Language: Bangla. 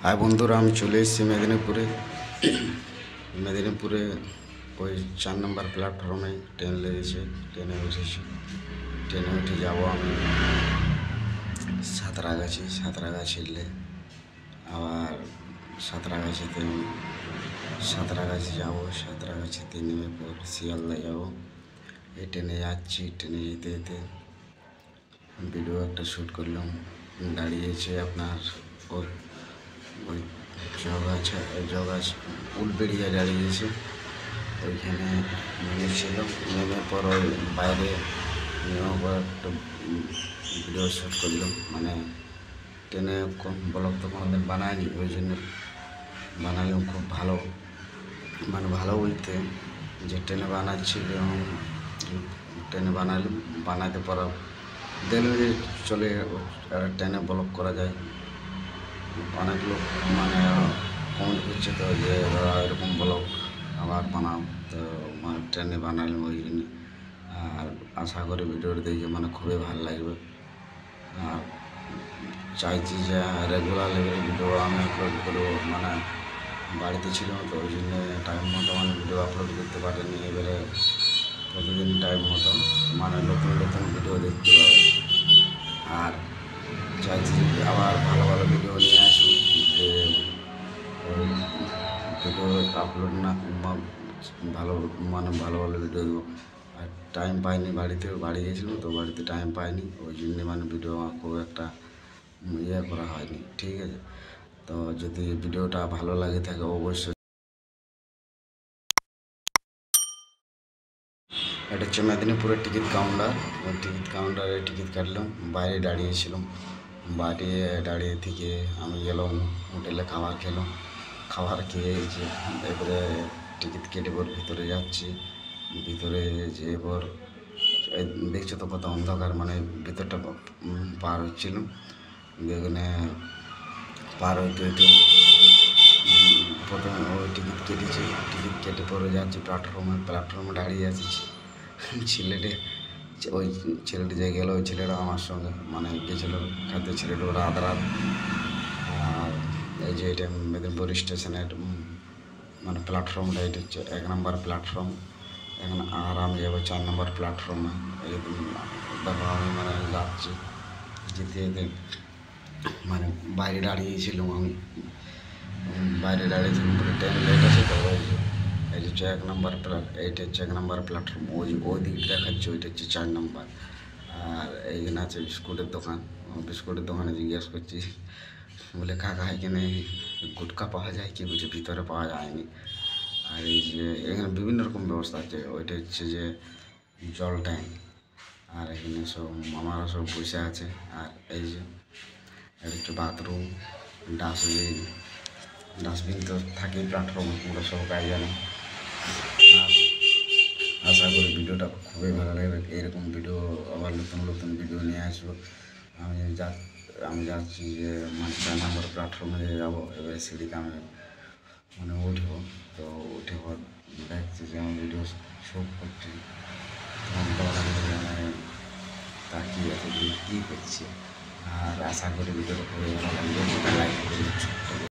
হাই বন্ধুরা, আমি চলে এসেছি মেদিনীপুরে। মেদিনীপুরে ওই 4 নম্বর প্ল্যাটফর্মে ট্রেন লেগেছে। ট্রেনে উঠেছি। ট্রেনে উঠে যাবো আমি সাঁতরাগাছি। সাঁতরাগাছিলে আবার সাঁতরাগাছি যাবো। সাঁতরাগাছিতে নেমে পর শিয়ালদা যাবো। এই ট্রেনে যাচ্ছি। ট্রেনে যেতে যেতে ভিডিও একটা শ্যুট করলাম। দাঁড়িয়েছে আপনার ওই ওই জগাছ উলবেড়িয়া দাঁড়িয়েছে। ওইখানে নেমেছিল। নেমে পর ওই বাইরে নেওয়ার পর একটা ভিডিও শ্যুট করলাম। মানে ট্রেনে ব্লগ তো কোনোদিন বানায়নি, ওই জন্য বানালাম। খুব ভালো, মানে ভালো বলতে যে ট্রেনে বানাচ্ছি এবং ট্রেনে বানাতে পারা দেখলাম যে চলে ট্রেনে ব্লগ করা যায়। অনেক লোক মানে কমেন্ট করছে তো যে এরকম ব্লগ আবার বানাও, তো মানে ট্রেনে বানালাম ওই জন্য। আর আশা করি ভিডিওটা দেখে মানে খুবই ভালো লাগবে। আর চাইছি যে রেগুলার লেভেলে ভিডিও আমি আপলোড করবো। মানে বাড়িতে ছিলাম তো ওই জন্য টাইম মতো মানে ভিডিও আপলোড করতে পারিনি। এবারে প্রতিদিন টাইম মতো মানে নতুন নতুন ভিডিও দেখতে পাবে। আর চাইছি যে আবার ভালো ভালো ভিডিও নিয়ে আসুন, যে ওই ভিডিও আপলোড না ভালো ভালো ভিডিও দেবো। আর টাইম পাইনি, বাড়ি গেছিলাম তো বাড়িতে টাইম পাইনি, ওই জন্য মানে ভিডিও খুব একটা করা হয়নি। ঠিক আছে, তো যদি ভিডিওটা ভালো লাগে থাকে অবশ্যই। এটা হচ্ছে মেদিনীপুরের টিকিট কাউন্টার। ওই টিকিট কাউন্টারে টিকিট কাটলাম, বাইরে দাঁড়িয়েছিলাম। বাইরে দাঁড়িয়ে থেকে আমি গেলাম হোটেলে, খাবার খেলাম। খাবার খেয়ে যে এবারে টিকিট কেটে পর ভিতরে যাচ্ছি। ভিতরে যেয়ে পর দেখছো তো কত অন্ধকার, মানে ভিতরটা পার হচ্ছিলাম। এখানে পার হইতে হইতে প্রথমে ওই টিকিট কেটেছি। টিকিট কেটে পরে যাচ্ছি প্ল্যাটফর্মে দাঁড়িয়ে আছি। ওই ছেলেটি যে গেল, ওই ছেলেটা আমার সঙ্গে মানে গেছিলো খাদ্য ছেলেটা, ওরা আধা রাত। আর এই যে এটা মেদিনীপুর স্টেশনের মানে প্ল্যাটফর্মটা, এটা হচ্ছে 1 নম্বর প্ল্যাটফর্ম। এখন আর আমি যাবো 4 নম্বর প্ল্যাটফর্মে। এই দেখো আমি মানে যাচ্ছি। যেতে যেতে মানে বাইরে দাঁড়িয়েছিলাম আমি, বাইরে দাঁড়িয়েছিলাম বলে ট্রেন লেট আছে তো এই হচ্ছে 1 নম্বর এইটা হচ্ছে 1 নম্বর প্ল্যাটফর্ম। ওই দিকটা দেখাচ্ছে, ওইটা হচ্ছে 4 নম্বর। আর এইখানে আছে বিস্কুটের দোকান। বিস্কুটের দোকানে জিজ্ঞেস করছি, বলে কাকা এখানে গুটকা পাওয়া যায় কি? বুঝে ভিতরে পাওয়া যায়নি। আর এই যে এখানে বিভিন্ন রকম ব্যবস্থা আছে। ওইটা হচ্ছে যে জল ট্যাঙ্ক। আর এখানে সব মামারা সব বসে আছে। আর এই যে এটা হচ্ছে বাথরুম, ডাস্টবিন তো থাকেই প্ল্যাটফর্মে, পুরো সব গাড়ি জানে। আর আশা করি ভিডিওটা খুবই ভালো লাগবে। এরকম ভিডিও আবার নতুন নতুন ভিডিও নিয়ে আসবো। আমি যাচ্ছি যে মানে 4 নম্বর প্ল্যাটফর্মে যাবো। এবার সিঁড়িতে আমি মানে উঠবো। তো উঠে পর দেখছি যে আমি ভিডিও শ্যুট করছি, মানে তাকিয়ে আছে যে কী করছি। আর আশা করি ভিডিওটা খুবই ভালো লাগবে। লাইক করে